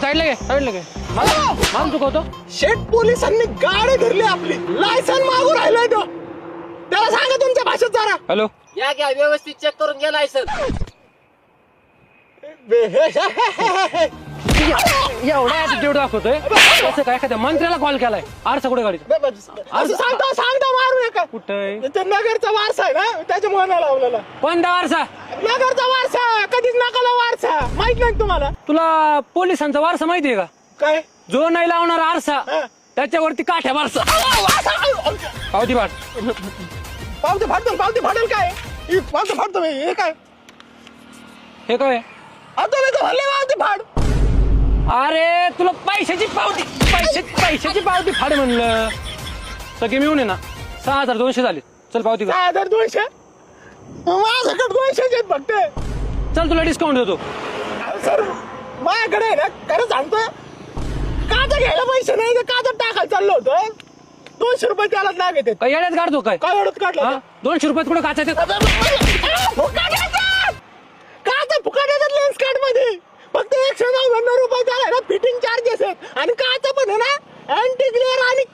साईडला घे मान चुकवतो. शेट पोलिसांनी गाडी धरली आपली, लायसन मागू राहिलाय तो. त्याला सांगा तुमच्या भाषेत जरा. हॅलो या घ्या व्यवस्थित चेक करून घ्या लायसन. एवढा ऍटिट्यूड दाखवतोय कसं काय एखाद्या मंत्र्याला कॉल केलाय. आरसा कुठे गाडीचा? असं सांगता मारू नका. कुठे ते नगरचा वारसा आहे ना, त्याच्यामुळे नाही लावलेला. कोणता वारसा? नगरचा वारसा, कधीच नकाला वारसा. माहित नाही तुम्हाला? तुला पोलिसांचा वारसा माहितीये का? काय जो नाही लावणार आरसा हा. त्याच्यावरती काठ्या वारसा. पावती पाठ. पावती फाटेल काय? ही पावती फाडतो मी. हे काय हे काय? आता नाही तर भरले पावती फाड. अरे तुला पैशाची पावती फाड म्हणलं. सगळे मिळून आहे ना 6200 झाले. चल पावती कर. 6200 माझ्याकडे 200 फक्त. चल तुला डिस्काउंट देतो. सर माझ्याकडे आहे ना, खरं सांगतो, काचा घ्यायला पैसे नाही तर काचा टाकायला चाललो होतो. 200 रुपये त्याला लागत. काय येड्यात काढतो काय? काय एवढं काढलं? 200 रुपयात कुठं काचा देत? काचा फुकट येतात लेन्स कार्ड मध्ये. फक्त 199 रुपये त्याला फिटिंग चार्जेस आहेत. आणि काचा पण आहे ना अँटी ग्लेअर आणि